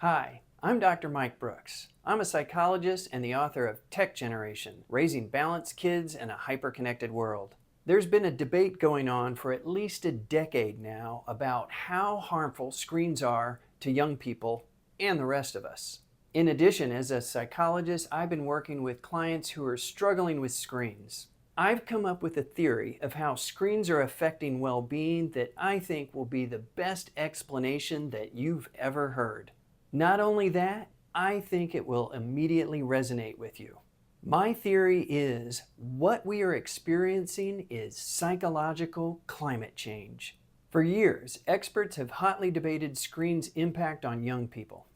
Hi, I'm Dr. Mike Brooks. I'm a psychologist and the author of Tech Generation, Raising Balanced Kids in a Hyper-Connected World. There's been a debate going on for at least a decade now about how harmful screens are to young people and the rest of us. In addition, as a psychologist, I've been working with clients who are struggling with screens. I've come up with a theory of how screens are affecting well-being that I think will be the best explanation that you've ever heard. Not only that, I think it will immediately resonate with you. My theory is what we are experiencing is psychological climate change. For years, experts have hotly debated screens' impact on young people.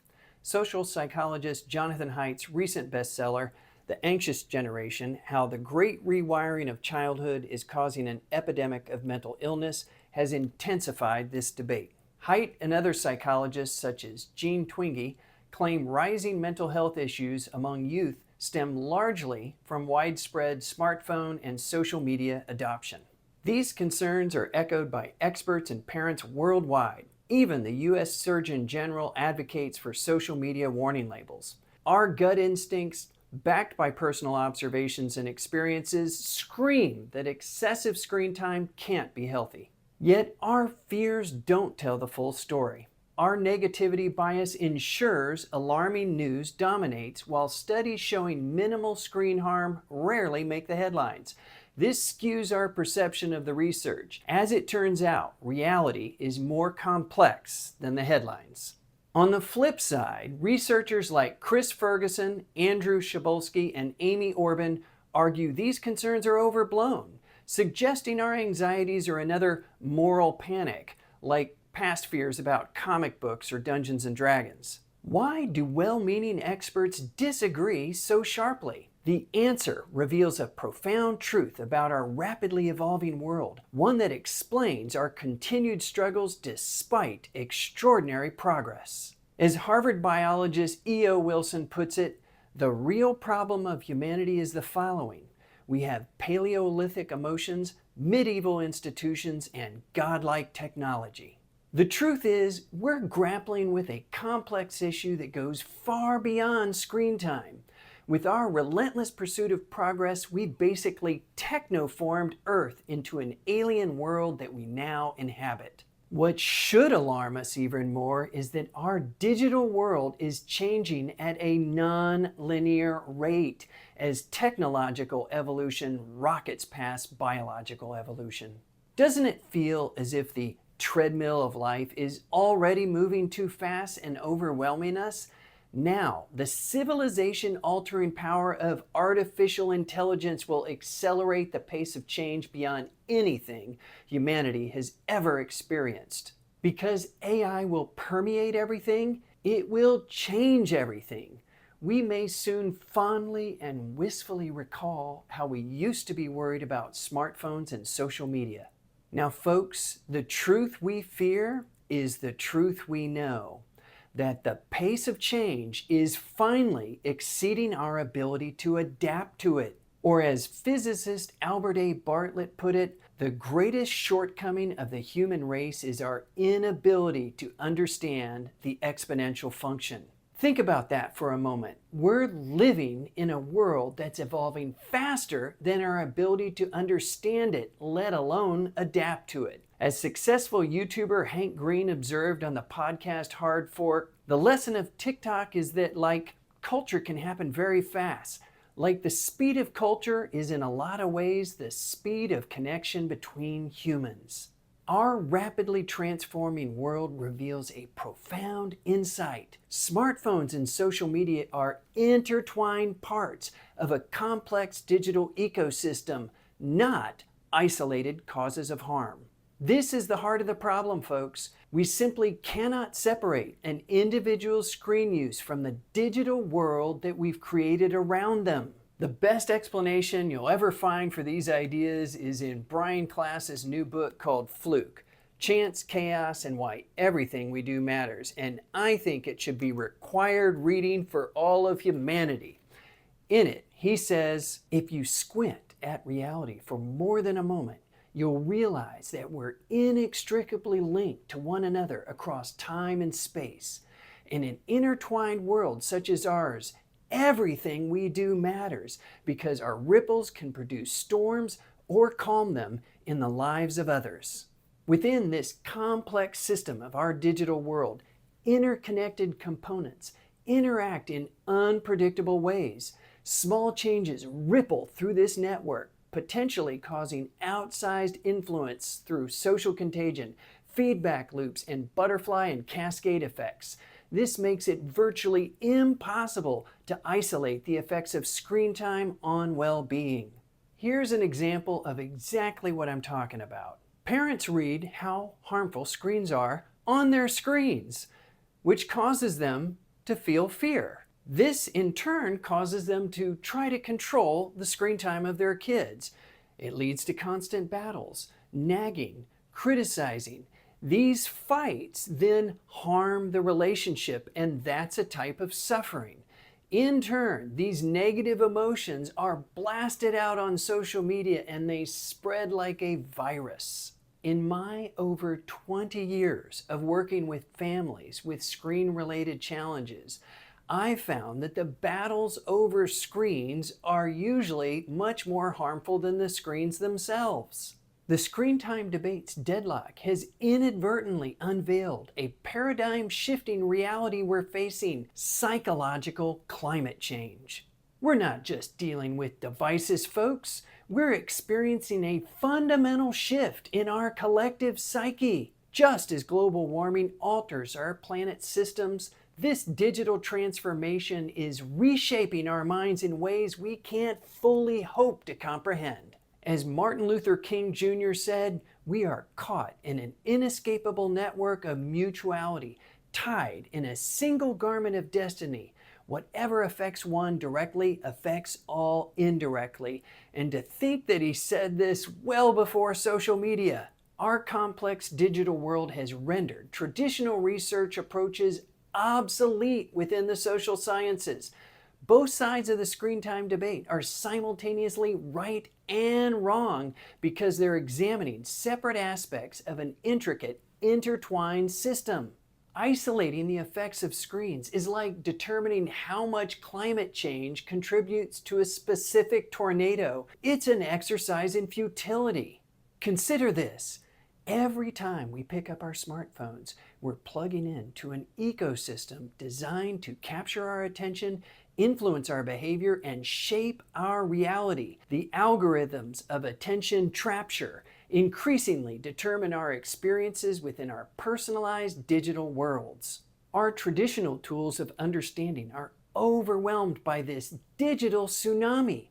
Social psychologist Jonathan Haidt's recent bestseller, The Anxious Generation: How the Great Rewiring of Childhood is Causing an Epidemic of Mental Illness, has intensified this debate. Haidt and other psychologists such as Jean Twenge claim rising mental health issues among youth stem largely from widespread smartphone and social media adoption. These concerns are echoed by experts and parents worldwide. Even the U.S. Surgeon General advocates for social media warning labels. Our gut instincts, backed by personal observations and experiences, scream that excessive screen time can't be healthy. Yet our fears don't tell the full story. Our negativity bias ensures alarming news dominates, while studies showing minimal screen harm rarely make the headlines. This skews our perception of the research. As it turns out, reality is more complex than the headlines. On the flip side, researchers like Chris Ferguson, Andrew Shabolsky, and Amy Orban argue these concerns are overblown, suggesting our anxieties are another moral panic, like past fears about comic books or Dungeons and Dragons. Why do well-meaning experts disagree so sharply? The answer reveals a profound truth about our rapidly evolving world, one that explains our continued struggles despite extraordinary progress. As Harvard biologist E.O. Wilson puts it, the real problem of humanity is the following: we have Paleolithic emotions, medieval institutions, and godlike technology. The truth is, we're grappling with a complex issue that goes far beyond screen time. With our relentless pursuit of progress, we basically technoformed Earth into an alien world that we now inhabit. What should alarm us even more is that our digital world is changing at a non-linear rate as technological evolution rockets past biological evolution. Doesn't it feel as if the treadmill of life is already moving too fast and overwhelming us? Now, the civilization-altering power of artificial intelligence will accelerate the pace of change beyond anything humanity has ever experienced. Because AI will permeate everything, it will change everything. We may soon fondly and wistfully recall how we used to be worried about smartphones and social media. Now, folks, the truth we fear is the truth we know. That the pace of change is finally exceeding our ability to adapt to it. Or as physicist Albert A. Bartlett put it, the greatest shortcoming of the human race is our inability to understand the exponential function. Think about that for a moment. We're living in a world that's evolving faster than our ability to understand it, let alone adapt to it. As successful YouTuber Hank Green observed on the podcast Hard Fork, the lesson of TikTok is that, like, culture can happen very fast. Like the speed of culture is in a lot of ways the speed of connection between humans. Our rapidly transforming world reveals a profound insight. Smartphones and social media are intertwined parts of a complex digital ecosystem, not isolated causes of harm. This is the heart of the problem, folks. We simply cannot separate an individual's screen use from the digital world that we've created around them. The best explanation you'll ever find for these ideas is in Brian Klass's new book called Fluke: Chance, Chaos, and Why Everything We Do Matters. And I think it should be required reading for all of humanity. In it, he says, if you squint at reality for more than a moment, you'll realize that we're inextricably linked to one another across time and space. In an intertwined world such as ours, everything we do matters because our ripples can produce storms or calm them in the lives of others. Within this complex system of our digital world, interconnected components interact in unpredictable ways. Small changes ripple through this network, potentially causing outsized influence through social contagion, feedback loops, and butterfly and cascade effects. This makes it virtually impossible to isolate the effects of screen time on well-being. Here's an example of exactly what I'm talking about. Parents read how harmful screens are on their screens, which causes them to feel fear. This in turn causes them to try to control the screen time of their kids. It leads to constant battles, nagging, criticizing. These fights then harm the relationship, and that's a type of suffering. In turn, these negative emotions are blasted out on social media and they spread like a virus. In my over 20 years of working with families with screen-related challenges, I found that the battles over screens are usually much more harmful than the screens themselves. The Screen Time Debates deadlock has inadvertently unveiled a paradigm-shifting reality we're facing: psychological climate change. We're not just dealing with devices, folks. We're experiencing a fundamental shift in our collective psyche. Just as global warming alters our planet's systems, this digital transformation is reshaping our minds in ways we can't fully hope to comprehend. As Martin Luther King Jr. said, we are caught in an inescapable network of mutuality, tied in a single garment of destiny. Whatever affects one directly affects all indirectly. And to think that he said this well before social media. Our complex digital world has rendered traditional research approaches obsolete within the social sciences. Both sides of the screen time debate are simultaneously right and wrong because they're examining separate aspects of an intricate, intertwined system. Isolating the effects of screens is like determining how much climate change contributes to a specific tornado. It's an exercise in futility. Consider this. Every time we pick up our smartphones, we're plugging into an ecosystem designed to capture our attention, influence our behavior, and shape our reality. The algorithms of attention trapture increasingly determine our experiences within our personalized digital worlds. Our traditional tools of understanding are overwhelmed by this digital tsunami.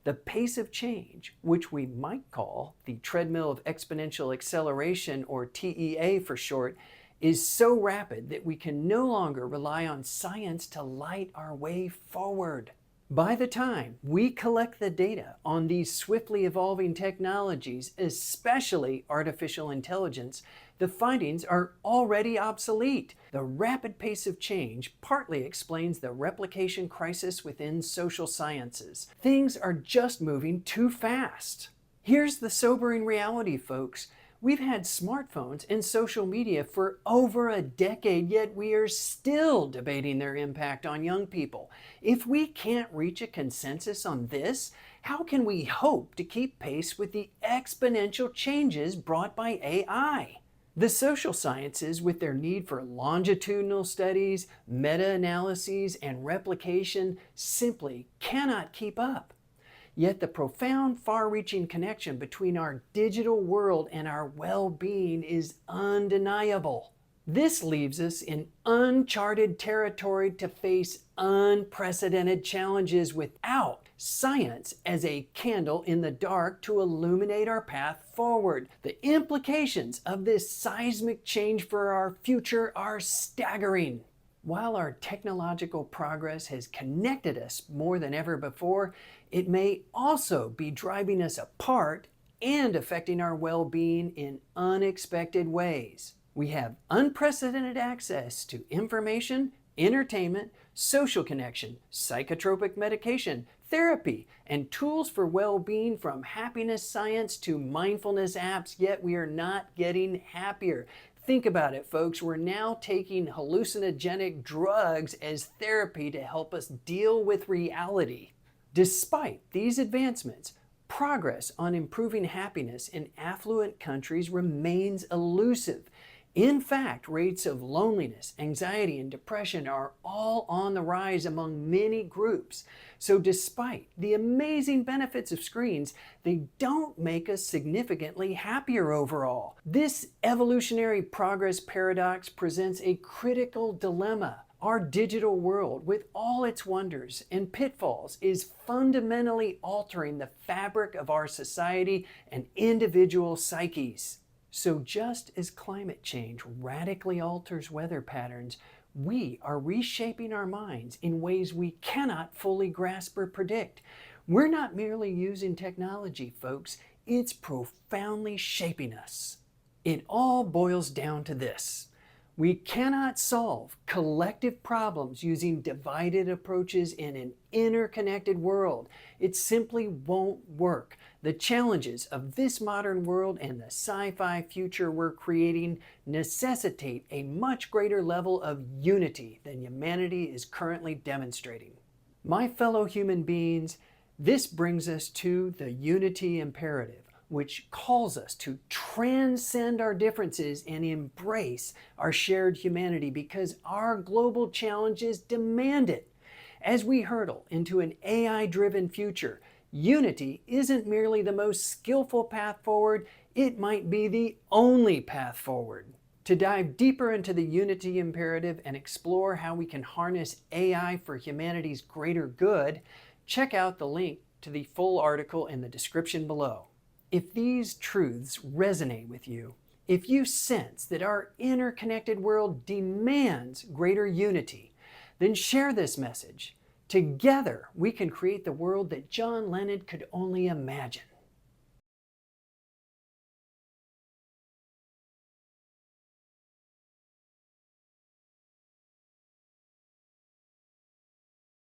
The pace of change, which we might call the treadmill of exponential acceleration, or TEA for short, is so rapid that we can no longer rely on science to light our way forward. By the time we collect the data on these swiftly evolving technologies, especially artificial intelligence, the findings are already obsolete. The rapid pace of change partly explains the replication crisis within social sciences. Things are just moving too fast. Here's the sobering reality, folks. We've had smartphones and social media for over a decade, yet we are still debating their impact on young people. If we can't reach a consensus on this, how can we hope to keep pace with the exponential changes brought by AI? The social sciences, with their need for longitudinal studies, meta-analyses, and replication, simply cannot keep up. Yet the profound, far-reaching connection between our digital world and our well-being is undeniable. This leaves us in uncharted territory to face unprecedented challenges without science as a candle in the dark to illuminate our path forward. The implications of this seismic change for our future are staggering. While our technological progress has connected us more than ever before, it may also be driving us apart and affecting our well-being in unexpected ways. We have unprecedented access to information, entertainment, social connection, psychotropic medication, therapy, and tools for well-being, from happiness science to mindfulness apps, yet we are not getting happier. Think about it, folks. We're now taking hallucinogenic drugs as therapy to help us deal with reality. Despite these advancements, progress on improving happiness in affluent countries remains elusive. In fact, rates of loneliness, anxiety, and depression are all on the rise among many groups. So despite the amazing benefits of screens, they don't make us significantly happier overall. This evolutionary progress paradox presents a critical dilemma. Our digital world, with all its wonders and pitfalls, is fundamentally altering the fabric of our society and individual psyches. So just as climate change radically alters weather patterns, we are reshaping our minds in ways we cannot fully grasp or predict. We're not merely using technology, folks, it's profoundly shaping us. It all boils down to this. We cannot solve collective problems using divided approaches in an interconnected world. It simply won't work. The challenges of this modern world and the sci-fi future we're creating necessitate a much greater level of unity than humanity is currently demonstrating. My fellow human beings, this brings us to the unity imperative, which calls us to transcend our differences and embrace our shared humanity because our global challenges demand it. As we hurtle into an AI-driven future, unity isn't merely the most skillful path forward, it might be the only path forward. To dive deeper into the unity imperative and explore how we can harness AI for humanity's greater good, check out the link to the full article in the description below. If these truths resonate with you, if you sense that our interconnected world demands greater unity, then share this message. Together, we can create the world that John Lennon could only imagine.